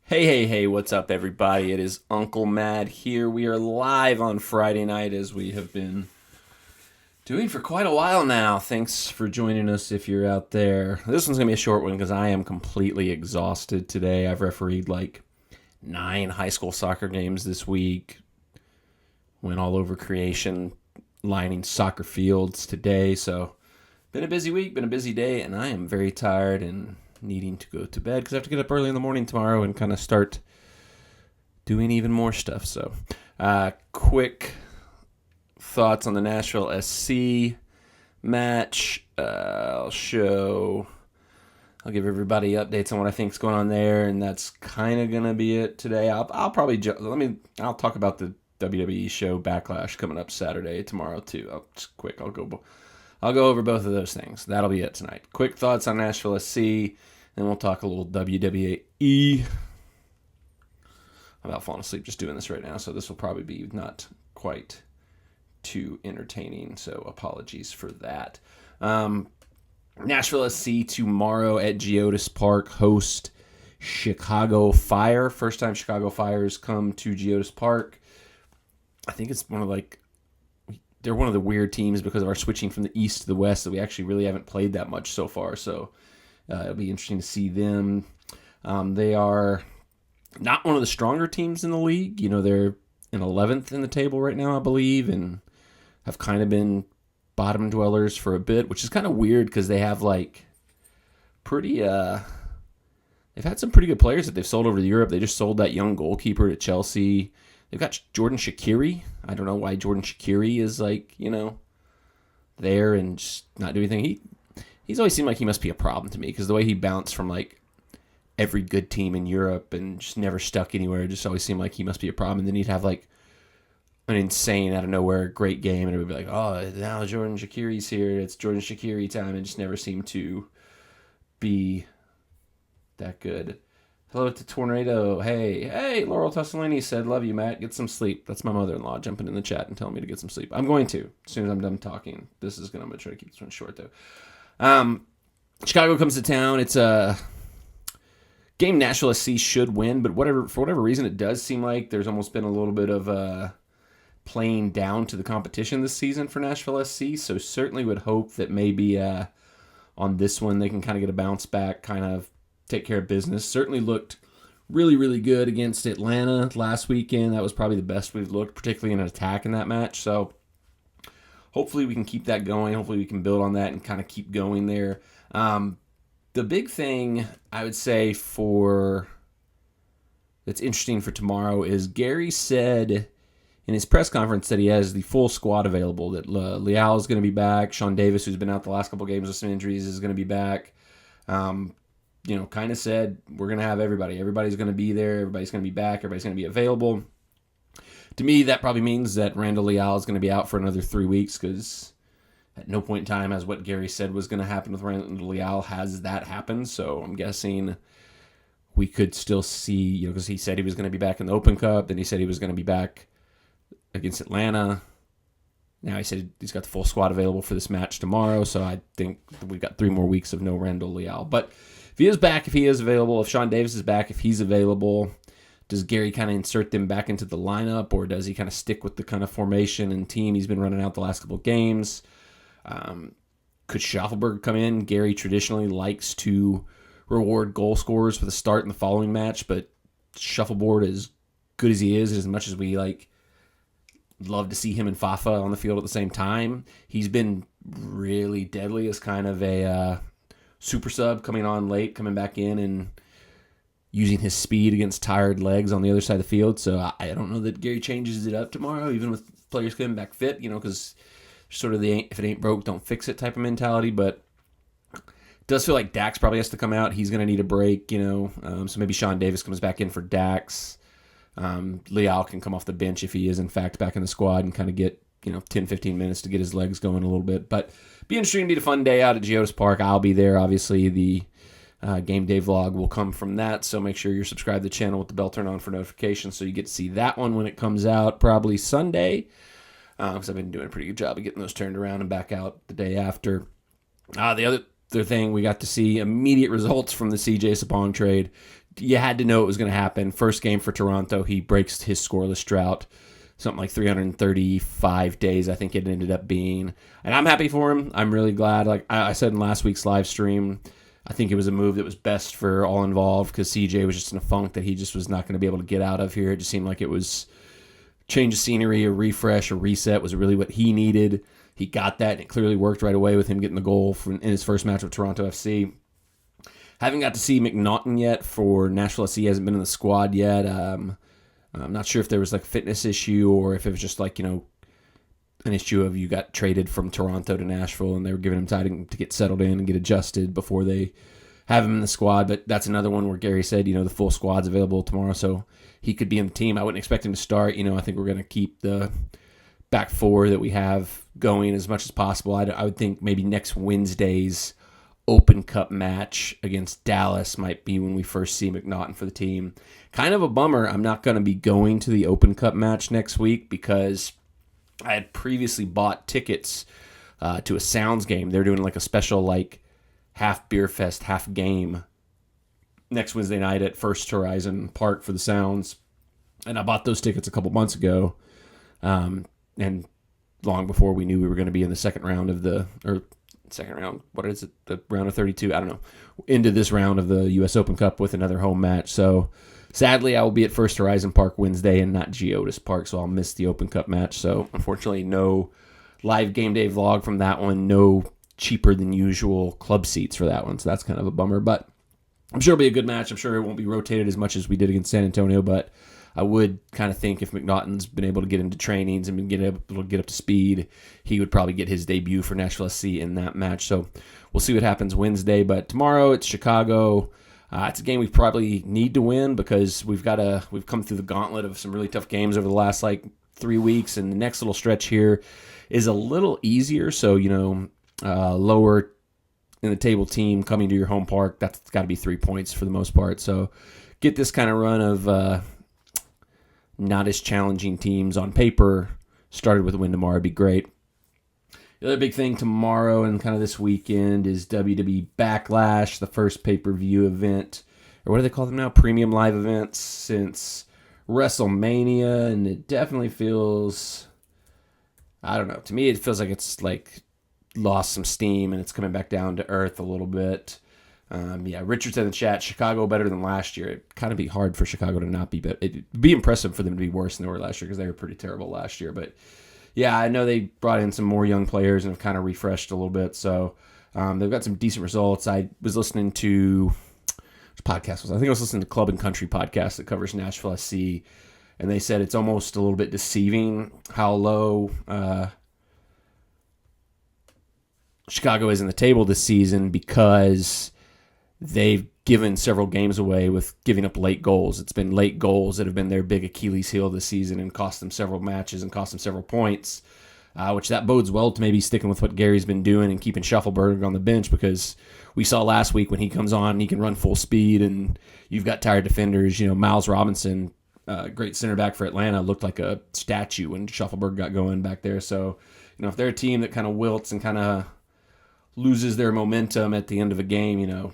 Hey, what's up, everybody? It is Uncle Mad here. We are live on Friday night as we have been doing for quite a while now. Thanks for joining us if you're out there. This one's going to be a short one because I am completely exhausted today. I've refereed like 9 high school soccer games this week, went all over creation, lining soccer fields today. So, been a busy week, been a busy day, and I am very tired and needing to go to bed because I have to get up early in the morning tomorrow and kind of start doing even more stuff. So, quick thoughts on the Nashville SC match. I'll give everybody updates on what I think is going on there, and that's kind of gonna be it today. I'll probably I'll talk about the WWE show Backlash coming up Saturday tomorrow too. I'll go over both of those things. That'll be it tonight. Quick thoughts on Nashville SC, then we'll talk a little WWE. I'm about falling asleep just doing this right now, so this will probably be not quite too entertaining, so apologies for that. Nashville SC tomorrow at Geodis Park host Chicago Fire. First time Chicago Fires come to Geodis Park. I think it's they're one of the weird teams because of our switching from the East to the West that we actually really haven't played that much so far. So it'll be interesting to see them. They are not one of the stronger teams in the league. You know, they're in 11th in the table right now, I believe, and have kind of been bottom dwellers for a bit, which is kind of weird because they have they've had some pretty good players that they've sold over to Europe. They just sold that young goalkeeper to Chelsea. They've got Jordan Shaqiri. I don't know why Jordan Shaqiri is there and just not doing anything. He's always seemed like he must be a problem to me because the way he bounced from every good team in Europe and just never stuck anywhere, just always seemed like he must be a problem. And then he'd have an insane out of nowhere great game, and it would be like, oh, now Jordan Shaqiri's here. It's Jordan Shaqiri time, and just never seemed to be that good. Hello to Tornado. Hey, Laurel Tossolini said, love you, Matt. Get some sleep. That's my mother-in-law jumping in the chat and telling me to get some sleep. I'm going to, as soon as I'm done talking. I'm going to try to keep this one short, though. Chicago comes to town. It's a game Nashville SC should win, but for whatever reason, it does seem like there's almost been a little bit of playing down to the competition this season for Nashville SC, so certainly would hope that maybe on this one they can kind of get a bounce back, kind of take care of business. Certainly looked really, really good against Atlanta last weekend. That was probably the best we've looked, particularly in an attack in that match. So hopefully we can keep that going. Hopefully we can build on that and kind of keep going there. The big thing I would say that's interesting for tomorrow is Gary said in his press conference that he has the full squad available, that Leal is going to be back. Sean Davis, who's been out the last couple games with some injuries, is going to be back. Kind of said we're going to have everybody. Everybody's going to be there. Everybody's going to be back. Everybody's going to be available. To me, that probably means that Randall Leal is going to be out for another 3 weeks because at no point in time has what Gary said was going to happen with Randall Leal has that happened. So I'm guessing we could still see, because he said he was going to be back in the Open Cup. Then he said he was going to be back against Atlanta. Now he said he's got the full squad available for this match tomorrow. So I think we've got 3 more weeks of no Randall Leal. But if he is back, if he is available, if Sean Davis is back, if he's available, does Gary kind of insert them back into the lineup, or does he kind of stick with the kind of formation and team he's been running out the last couple of games? Could Schaffelberg come in? Gary traditionally likes to reward goal scorers for the start in the following match, but Shuffleboard, as good as he is, as much as we love to see him and Fafa on the field at the same time, he's been really deadly as kind of a super sub, coming on late, coming back in and using his speed against tired legs on the other side of the field. So I don't know that Gary changes it up tomorrow, even with players coming back fit, because sort of if it ain't broke, don't fix it type of mentality. But it does feel like Dax probably has to come out. He's going to need a break, so maybe Sean Davis comes back in for Dax. Leal can come off the bench if he is, in fact, back in the squad and kind of get 10, 15 minutes to get his legs going a little bit. But be interesting to be a fun day out at Geodis Park. I'll be there. Obviously, the game day vlog will come from that, so make sure you're subscribed to the channel with the bell turned on for notifications so you get to see that one when it comes out, probably Sunday, because I've been doing a pretty good job of getting those turned around and back out the day after. The other thing, we got to see immediate results from the CJ Sapong trade. you had to know it was going to happen. First game for Toronto, he breaks his scoreless drought. Something like 335 days, I think it ended up being. And I'm happy for him. I'm really glad. Like I said in last week's live stream, I think it was a move that was best for all involved because CJ was just in a funk that he just was not going to be able to get out of here. It just seemed like it was change of scenery, a refresh, a reset was really what he needed. He got that, and it clearly worked right away with him getting the goal in his first match with Toronto FC. Haven't got to see McNaughton yet for Nashville SC. He hasn't been in the squad yet. I'm not sure if there was like a fitness issue or if it was just like, an issue of you got traded from Toronto to Nashville and they were giving him time to get settled in and get adjusted before they have him in the squad. But that's another one where Gary said, the full squad's available tomorrow, so he could be in the team. I wouldn't expect him to start. I think we're going to keep the back four that we have going as much as possible. I would think maybe next Wednesday's Open Cup match against Dallas might be when we first see McNaughton for the team. Kind of a bummer. I'm not going to be going to the Open Cup match next week because I had previously bought tickets to a Sounds game. They're doing like a special like half beer fest, half game next Wednesday night at First Horizon Park for the Sounds. And I bought those tickets a couple months ago. And long before we knew we were going to be in the second round, what is it? The round of 32? I don't know. Into this round of the U.S. Open Cup with another home match. So sadly, I will be at First Horizon Park Wednesday and not Geodis Park, so I'll miss the Open Cup match. So unfortunately, no live game day vlog from that one. No cheaper than usual club seats for that one. So that's kind of a bummer. But I'm sure it'll be a good match. I'm sure it won't be rotated as much as we did against San Antonio, but I would kind of think if McNaughton's been able to get into trainings and been able to get up to speed, he would probably get his debut for Nashville SC in that match. So we'll see what happens Wednesday. But tomorrow it's Chicago. It's a game we probably need to win because we've come through the gauntlet of some really tough games over the last 3 weeks, and the next little stretch here is a little easier. So lower in the table team coming to your home park, that's got to be 3 points for the most part. So get this kind of run of not as challenging teams on paper started with a win tomorrow would be great. The other big thing tomorrow and kind of this weekend is WWE Backlash, the first pay-per-view event, or what do they call them now? Premium live events since WrestleMania, and it definitely feels, I don't know, to me it feels like it's lost some steam and it's coming back down to earth a little bit. Richard said in the chat, Chicago better than last year. It'd kind of be hard for Chicago to not be, but it'd be impressive for them to be worse than they were last year because they were pretty terrible last year. But yeah, I know they brought in some more young players and have kind of refreshed a little bit. So they've got some decent results. I was listening to, which podcast was I think I was listening to Club and Country podcast that covers Nashville SC, and they said it's almost a little bit deceiving how low Chicago is in the table this season because they've given several games away with giving up late goals. It's been late goals that have been their big Achilles heel this season and cost them several matches and cost them several points, which that bodes well to maybe sticking with what Gary's been doing and keeping Shuffleberg on the bench because we saw last week when he comes on, he can run full speed and you've got tired defenders. Miles Robinson, great center back for Atlanta, looked like a statue when Shuffleberg got going back there. So, if they're a team that kind of wilts and kind of loses their momentum at the end of a game,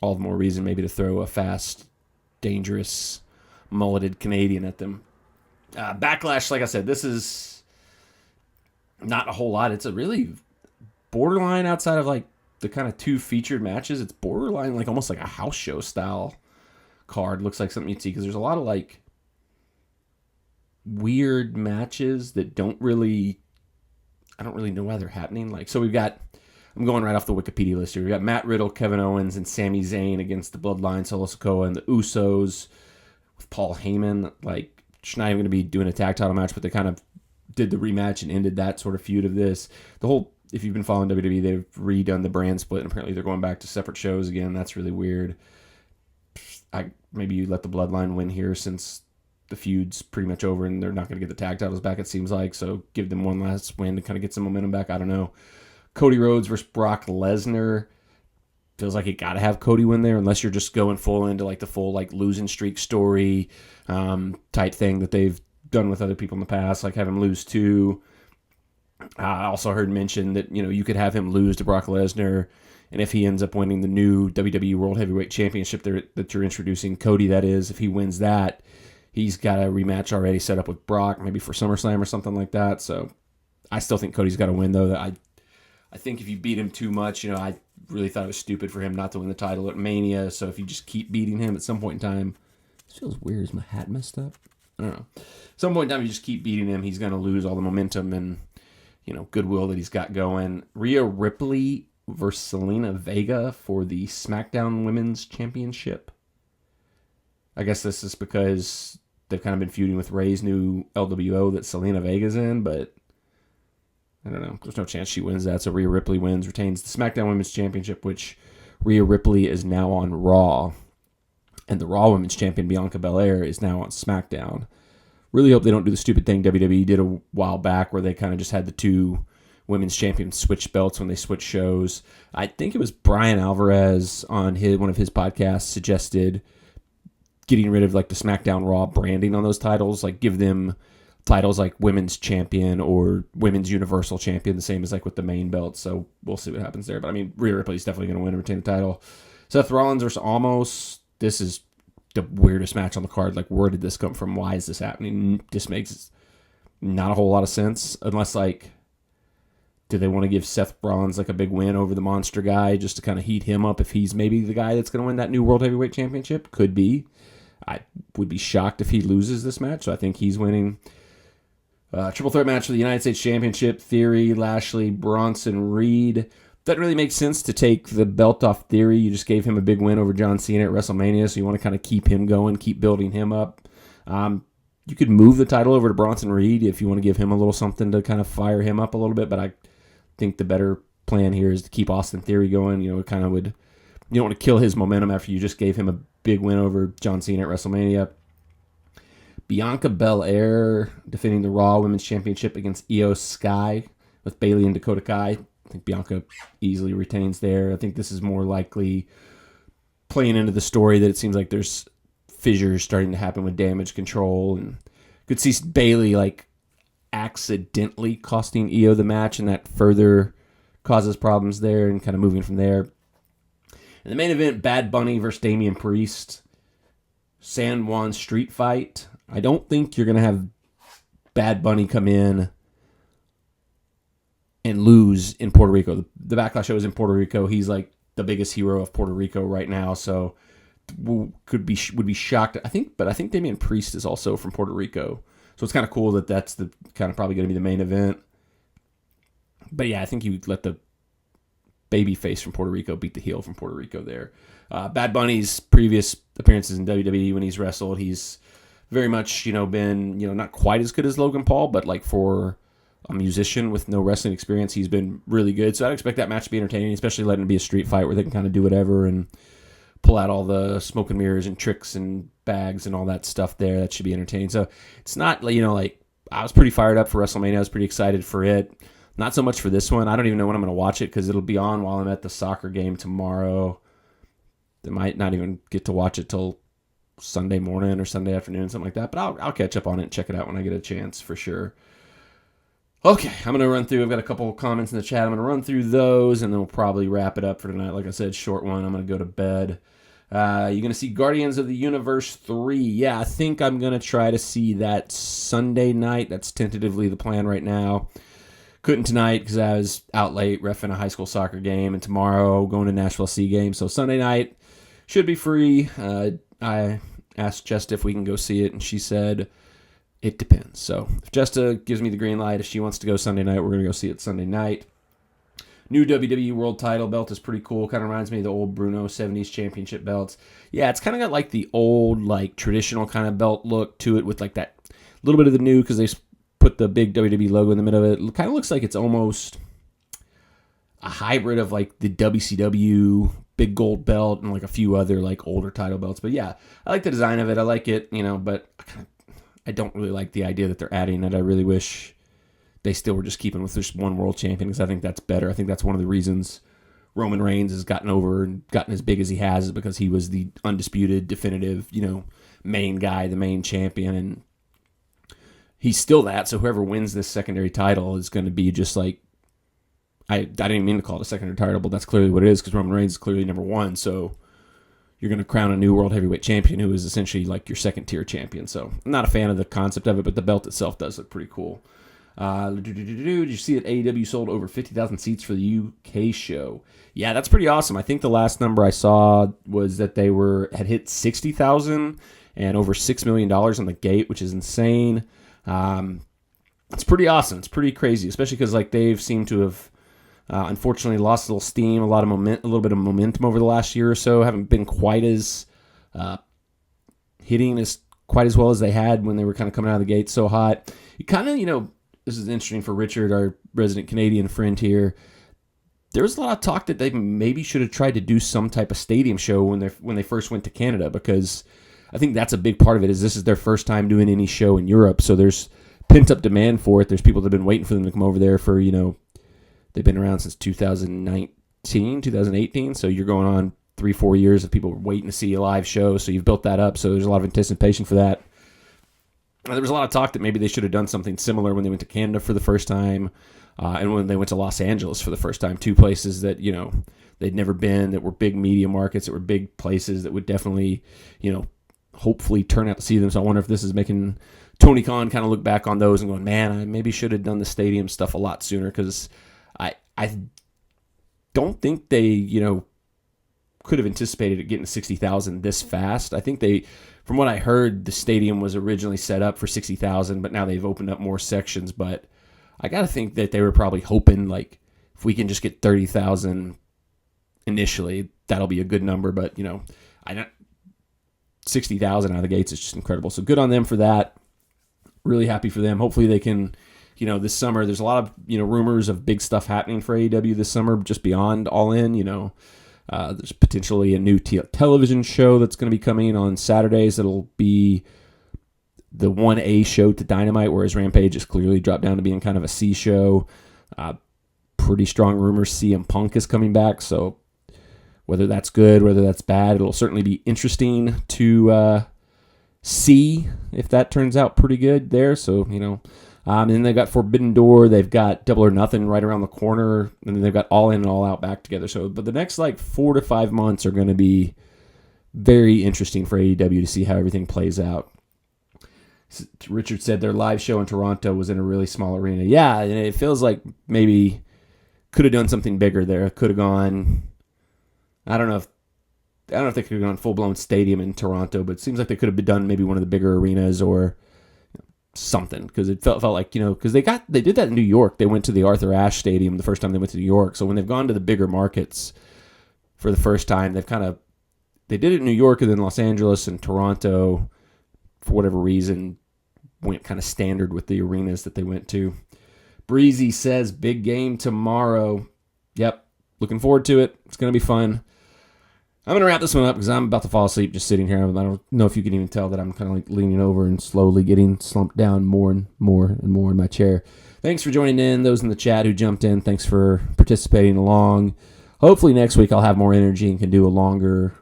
all the more reason maybe to throw a fast, dangerous, mulleted Canadian at them. Backlash, like I said, this is not a whole lot. It's a really borderline outside of the kind of two featured matches. It's borderline almost like a house show style card. Looks like something you'd see because there's a lot of weird matches that I don't really know why they're happening. So I'm going right off the Wikipedia list here. We've got Matt Riddle, Kevin Owens, and Sami Zayn against the Bloodline, Solo Sikoa, and the Usos with Paul Heyman. She's not even going to be doing a tag title match, but they kind of did the rematch and ended that sort of feud of this. If you've been following WWE, they've redone the brand split, and apparently they're going back to separate shows again. That's really weird. Maybe you let the Bloodline win here since the feud's pretty much over and they're not going to get the tag titles back, it seems like. So give them one last win to kind of get some momentum back. I don't know. Cody Rhodes versus Brock Lesnar. Feels like you got to have Cody win there unless you're just going full into the full losing streak story type thing that they've done with other people in the past, have him lose to. I also heard mention that, you could have him lose to Brock Lesnar And if he ends up winning the new WWE World Heavyweight Championship that you're introducing, Cody, that is, if he wins that, he's got a rematch already set up with Brock, maybe for SummerSlam or something like that. So I still think Cody's got to win, though. I think if you beat him too much, I really thought it was stupid for him not to win the title at Mania. So if you just keep beating him at some point in time, this feels weird. Is my hat messed up? I don't know. At some point in time, you just keep beating him, he's going to lose all the momentum and, goodwill that he's got going. Rhea Ripley versus Zelina Vega for the SmackDown Women's Championship. I guess this is because they've kind of been feuding with Ray's new LWO that Zelina Vega's in, but I don't know. There's no chance she wins that, so Rhea Ripley wins, retains the SmackDown Women's Championship, which Rhea Ripley is now on Raw, and the Raw Women's Champion, Bianca Belair, is now on SmackDown. Really hope they don't do the stupid thing WWE did a while back where they kind of just had the two women's champions switch belts when they switch shows. I think it was Brian Alvarez on one of his podcasts suggested getting rid of like the SmackDown Raw branding on those titles, like give them titles like women's champion or women's universal champion, the same as like with the main belt. So we'll see what happens there. But I mean, Rhea Ripley's definitely going to win and retain the title. Seth Rollins versus Omos. This is the weirdest match on the card. Like, where did this come from? Why is this happening? This makes not a whole lot of sense unless like, do they want to give Seth Rollins like a big win over the monster guy just to kind of heat him up if he's maybe the guy that's going to win that new World Heavyweight Championship? Could be. I would be shocked if he loses this match. So I think he's winning. Triple threat match for the United States Championship. Theory, Lashley, Bronson Reed. That really makes sense to take the belt off Theory. You just gave him a big win over John Cena at WrestleMania, so you want to kind of keep him going, keep building him up. You could move the title over to Bronson Reed if you want to give him a little something to kind of fire him up a little bit, but I think the better plan here is to keep Austin Theory going. You don't want to kill his momentum after you just gave him a big win over John Cena at WrestleMania. Bianca Belair defending the Raw Women's Championship against Io Sky with Bayley and Dakota Kai. I think Bianca easily retains there. I think this is more likely playing into the story that it seems like there's fissures starting to happen with Damage Control, and could see Bayley like accidentally costing Io the match, and that further causes problems there, and kind of moving from there. In the main event, Bad Bunny versus Damian Priest, San Juan street fight. I don't think you're going to have Bad Bunny come in and lose in Puerto Rico. The Backlash show is in Puerto Rico. He's like the biggest hero of Puerto Rico right now, so would be shocked. I think Damian Priest is also from Puerto Rico, so it's kind of cool that that's the kind of probably going to be the main event. But yeah, I think you let the baby face from Puerto Rico beat the heel from Puerto Rico there. Bad Bunny's previous appearances in WWE when he's wrestled, he's very much been not quite as good as Logan Paul, but like for a musician with no wrestling experience, he's been really good. So I'd expect that match to be entertaining, especially letting it be a street fight where they can kind of do whatever and pull out all the smoke and mirrors and tricks and bags and all that stuff there. That should be entertaining. So it's not, like I was pretty fired up for WrestleMania. I was pretty excited for it. Not so much for this one. I don't even know when I'm going to watch it because it'll be on while I'm at the soccer game tomorrow. I might not even get to watch it till Sunday morning or Sunday afternoon, something like that. But I'll catch up on it and check it out when I get a chance for sure. Okay, I'm going to run through. I've got a couple of comments in the chat. I'm going to run through those, and then we'll probably wrap it up for tonight. Like I said, short one. I'm going to go to bed. You're going to see Guardians of the Universe 3. Yeah, I think I'm going to try to see that Sunday night. That's tentatively the plan right now. Couldn't tonight because I was out late reffing a high school soccer game, and tomorrow going to Nashville C game. So Sunday night should be free. I asked Jesta if we can go see it, and she said it depends. So if Jesta gives me the green light, if she wants to go Sunday night, we're going to go see it Sunday night. New WWE World Title belt is pretty cool. Kind of reminds me of the old Bruno 70s Championship belts. Yeah, it's kind of got like the old, like traditional kind of belt look to it with like that little bit of the new because they put the big WWE logo in the middle of it. It kind of looks like it's almost a hybrid of like the WCW big gold belt and like a few other like older title belts. But yeah, I like the design of it. I like it, but I don't really like the idea that they're adding it. I really wish they still were just keeping with just one world champion because I think that's better. I think that's one of the reasons Roman Reigns has gotten over and gotten as big as he has is because he was the undisputed, definitive, main guy, the main champion, and he's still that. So whoever wins this secondary title is going to be just like I didn't even mean to call it a second title, but that's clearly what it is because Roman Reigns is clearly number one. So you're going to crown a new world heavyweight champion who is essentially like your second tier champion. So I'm not a fan of the concept of it, but the belt itself does look pretty cool. Did you see that AEW sold over 50,000 seats for the UK show? Yeah, that's pretty awesome. I think the last number I saw was that they had hit 60,000 and over $6 million on the gate, which is insane. It's pretty awesome. It's pretty crazy, especially because like they've seemed to have unfortunately lost a little steam, a little bit of momentum over the last year or so. Haven't been quite as hitting as quite as well as they had when they were kind of coming out of the gate so hot. You kind of, this is interesting for Richard, our resident Canadian friend here. There was a lot of talk that they maybe should have tried to do some type of stadium show when they first went to Canada, because I think that's a big part of it. Is this is their first time doing any show in Europe, so there's pent up demand for it. There's people that have been waiting for them to come over there for they've been around since 2019, 2018. So you're going on 3-4 years of people waiting to see a live show. So you've built that up. So there's a lot of anticipation for that. There was a lot of talk that maybe they should have done something similar when they went to Canada for the first time, and when they went to Los Angeles for the first time. Two places that they'd never been, that were big media markets, that were big places that would definitely hopefully turn out to see them. So I wonder if this is making Tony Khan kind of look back on those and going, man, I maybe should have done the stadium stuff a lot sooner, because I don't think they could have anticipated it getting to 60,000 this fast. I think from what I heard, the stadium was originally set up for 60,000, but now they've opened up more sections. But I got to think that they were probably hoping, like, if we can just get 30,000 initially, that'll be a good number. But, 60,000 out of the gates is just incredible. So good on them for that. Really happy for them. Hopefully they can, this summer, there's a lot of, rumors of big stuff happening for AEW this summer, just beyond All In, there's potentially a new television show that's going to be coming on Saturdays. It'll be the 1A show to Dynamite, whereas Rampage has clearly dropped down to being kind of a C show. Pretty strong rumors CM Punk is coming back, so whether that's good, whether that's bad, it'll certainly be interesting to see if that turns out pretty good there. So, and then they've got Forbidden Door. They've got Double or Nothing right around the corner. And then they've got All In and All Out back together. So, but the next 4 to 5 months are going to be very interesting for AEW to see how everything plays out. Richard said their live show in Toronto was in a really small arena. Yeah, and it feels like maybe could have done something bigger there. Could have gone, I don't know if they could have gone full-blown stadium in Toronto, but it seems like they could have done maybe one of the bigger arenas or something, because it felt like, because they did that in New York. They went to the Arthur Ashe Stadium the first time they went to New York. So when they've gone to the bigger markets for the first time, they did it in New York and then Los Angeles and Toronto, for whatever reason, went kind of standard with the arenas that they went to. Breezy says, big game tomorrow. Yep, looking forward to it. It's going to be fun. I'm going to wrap this one up because I'm about to fall asleep just sitting here. I don't know if you can even tell that I'm kind of leaning over and slowly getting slumped down more and more and more in my chair. Thanks for joining in. Those in the chat who jumped in, thanks for participating along. Hopefully next week I'll have more energy and can do a longer,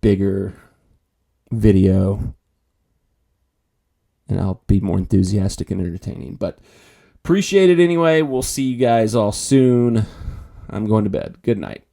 bigger video. And I'll be more enthusiastic and entertaining. But appreciate it anyway. We'll see you guys all soon. I'm going to bed. Good night.